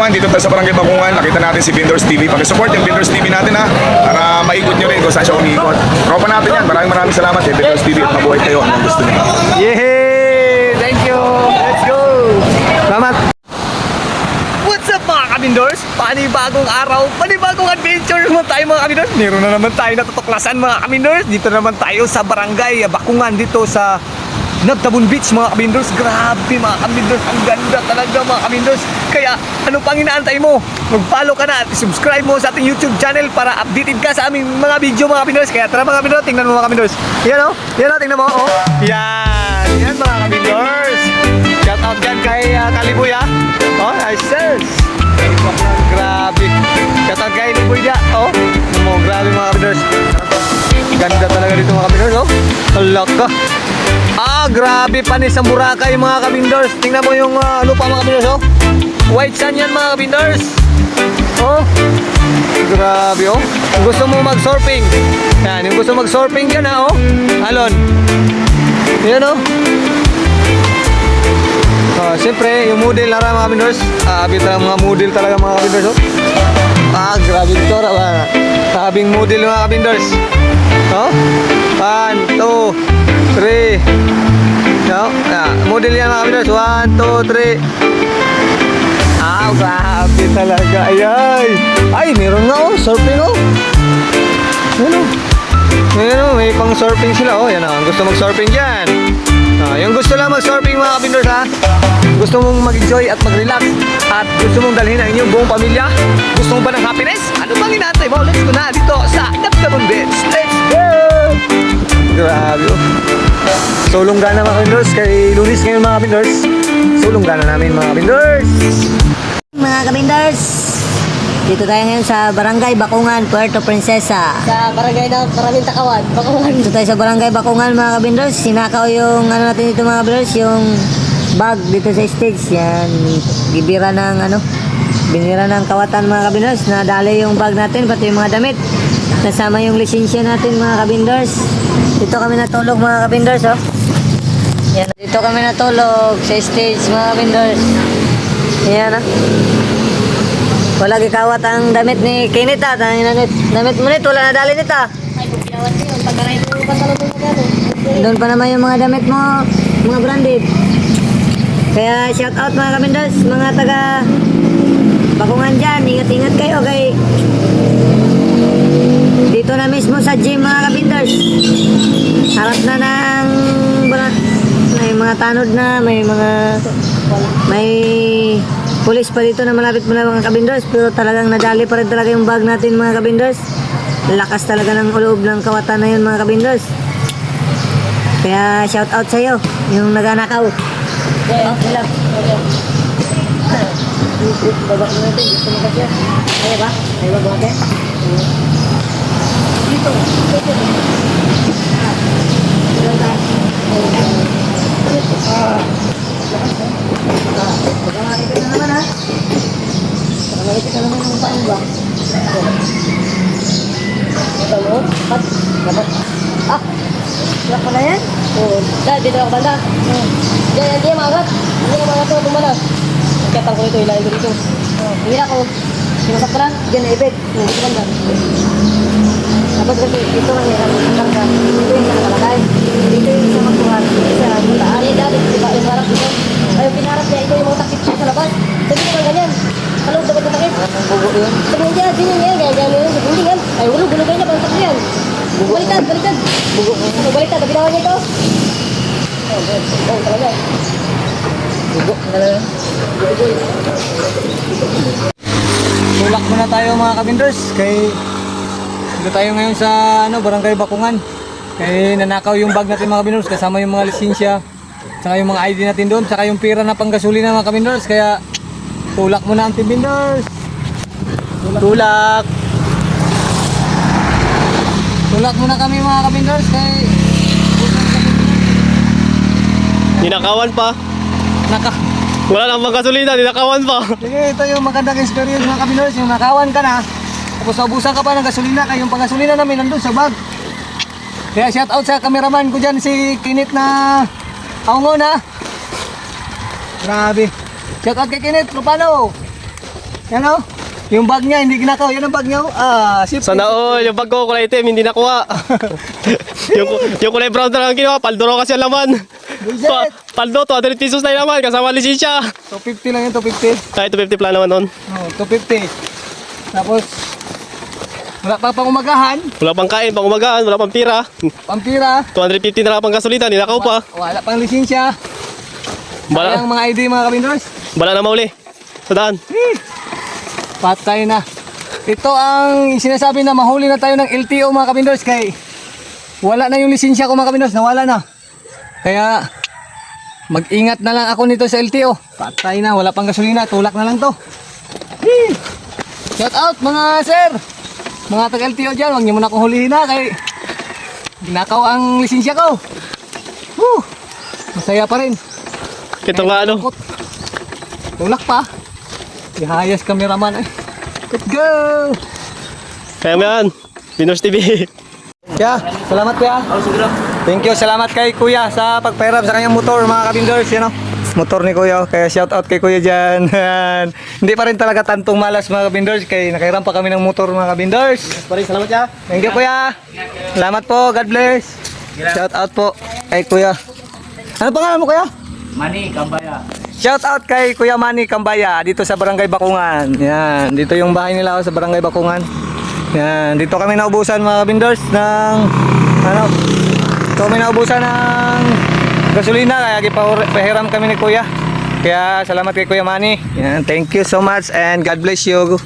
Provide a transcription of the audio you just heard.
lang, dito tayo sa Barangay Bakungan. Nakita natin si Vendors TV. Pakisupport yung Vendors TV natin ha, para maikot nyo rin kung saan siya umiikot. Tropa natin yan. Maraming salamat eh, Vendors TV, at mabuhay kayo ang gusto nyo. Yehey! Thank you! Let's go! Salamat! What's up mga kabindors? Panibagong araw, panibagong adventure naman tayo mga kabindors. Meron na naman tayo natutuklasan mga kabindors. Dito naman tayo sa Barangay Bakungan, dito sa Nagtabon Beach mga kabindors. Grabe mga kabindors, ang ganda talaga mga kabindors. Kaya ano pang inaantay mo? Mag-follow ka na at subscribe mo sa ating YouTube channel para updated ka sa aming mga video mga kabindors. Kaya tara mga kabindors, tingnan mo mga kabindors. Yan o, yan o, tingnan mo o. Yan, yan mga kabindors. Shout out dyan kay Kaliboy ha. Oh, nice sir. Grabe. Shout out kay Kaliboy dyan. Oh, grabe mga kabindors. Ganda talaga dito mga kabindors oh. Alaka. Grabe panis ang Boracay mga kabindors. Tingnan mo yung lupa mga kabindors oh. White sand yan mga kabindors. Oh, grabe oh. Kung gusto mo mag-surfing, yan, yung gusto mag-surfing dyan ha oh. Alon. Yan oh. Siyempre, yung model na mga kabindors. Abit na mga model talaga mga kabindors oh. Grabe dito sabing model mga kabindors. Oh, 1, 2, 3. No? Model yan mga kabindors. 1, 2, 3. Grabe talaga. Ay, meron nga oh. Surfing oh. Ayan oh. May pang surfing sila oh. Yan oh. Gusto mag-surfing dyan. Yung gusto lang mag-surfing mga kabindors ha. Gusto mong mag-enjoy at mag-relax at gusto mong dalhin ang inyong buong pamilya, gusto mo ba ng happiness? Ano bang inaantay mo? Let's go na dito sa Nagtabon Beach. Let's go! Grabe oh. Sulong gana mga kabindors. Kay Lunis ngayon mga kabindors. Sulong gana namin mga kabindors. Mga kabindors, dito tayo ngayon sa Barangay Bakungan, Puerto Princesa. Sa barangay ng Maraming Takawan, Bakungan. Dito tayo sa Barangay Bakungan mga kabindors. Sinakaw yung ano natin dito mga kabindors, yung bag dito sa stage. Yan, binira ng kawatan mga kabindors. Nadali yung bag natin, pati yung mga damit. Nasama yung lisensya natin mga kabindors. Dito kami natulog mga kabindors oh. Yan, dito kami natulog sa stage mga kabindors. Yan ah. Wala gikawat ang damit ni Kinit ah. Damit mo nito, wala nadali nito ah. Ay, bugyawan ko yun. Pagkaray mo yung pantalon mo gano'n. Doon pa naman yung mga damit mo, mga branded. Kaya shout out mga kabindors, mga taga Bakungan dyan. Ingat-ingat kayo kay dito na mismo sa gym mga kabindors. Harap na ng may mga tanod na, may pulis pa dito na malapit mo na mga kabindors, pero talagang nadali pa rin talaga yung bag natin mga kabindors. Lakas talaga ng loob ng kawatan na yun mga kabindors. Kaya shout out sa iyo yung naganakaw. Baba mo natin, gusto mo kasi kaya ba? Kaya ba natin? Dito pagkamalipit na naman ha. Pagkamalipit na naman yung paano ba? Ito mo? Dapat. Silak pa na yan? Oo. Dahil, dito ako banda. Diyan, hindi maangat. Hindi maangat ito, tumala. Nagkatang ko ito, ilahin ko dito. Hira ko. Sinasap ka na. Diyan na ibig. Dito banda. Tapos kasi ito ang hirap ng karga. Dito yung nakalagay. Dito yung isa magbuhat. Isa magbuhat. Ano yung dati, di ba? Yung harap dito. Ay, yung pinarap niya, ito yung mga takip siya sa labas. Sabi naman ganyan. Halong, dapat na takip. Ang bugo yun. Sabi niya, din yan, ganyan yun. Hindi yan. Ay, hulog ganyan, parang takip yan. Baliktad. Bugo. Baliktad, nabitawan niya ito. Oh, talaga. Bugo. Tulak muna tayo mga kabindors. Dito tayo ngayon sa Barangay Bakungan. Kaya nanakaw yung bag natin mga kabindors, kasama yung mga lisensya, saka yung mga ID natin doon, saka yung pera na panggasolina mga kabindors. Kaya tulak muna ang team bindors. Tulak muna kami mga kabindors. Ninakawan pa. Wala nang magkasulina, ninakawan pa. Sige, ito yung magandang experience mga kabindors. Yung nakawan ka na, tapos naubusan ka pa ng gasolina, kaya yung panggasolina namin nandun sa bag. Kaya shout out sa cameraman ko dyan, si Kinit na Aungon ha. Grabe. Shout out kay Kinit, Lupano. Yan o. Yung bag niya, hindi ginakaw. Yan ang bag niya. Sip. Sana all, yung bag ko kulay itim, hindi nakuha. yung kulay brown na lang ginawa, paldo raw kasi ang laman. Bullshit. Paldo, 200 pesos na yung laman, kasama lisensya. 250 lang yun, 250. Kahit 250 plan naman nun. Oh, 250. Tapos, wala pa pang umagahan. Wala pang kain, pang umagaan, wala pang pira. Pampira. 250 na lang pang gasolina, ninakaw pa. Wala pang lisensya. Wala Bala, mga ID mga kabindors. bala na mauli. Sa daan. Patay na. Ito ang sinasabi na mahuli na tayo ng LTO mga kabindors kay wala na yung lisensya ko mga kabindors, nawala na. Kaya mag-ingat na lang ako nito sa LTO. Patay na, wala pang gasolina, tulak na lang to. Shout out mga sir, mga taga-LTO dyan, huwag niyo muna akong hulihin na kay ginakaw ang lisensya ko. Masaya pa rin. Ito nga ano. Tulak pa. Ihayas cameraman. Let's go! Kaya mo yan. Bindors TV. Kuya, salamat kuya. Thank you, salamat kay kuya sa pagpahiram sa kanyang motor mga kabindors. Yan o, motor ni kuya. Kaya shout out kay kuya dyan. Hindi pa rin talaga tantong malas mga kabindors. Kaya nakahiram pa kami ng motor mga kabindors. Salamat ya. Thank you kuya. Salamat po, God bless. Shout out po kay kuya. Ano pangalan mo kuya? Mani, Kambaya. Shout out kay Kuya Manny Kambaya dito sa Barangay Bakungan. Yan, dito yung bahay nila sa Barangay Bakungan. Yan, dito kami naubusan mga kabindors ng dito kami naubusan ng gasolina kaya pahiram kami ni Kuya. Kaya salamat kay Kuya Manny. Yan, thank you so much and God bless you.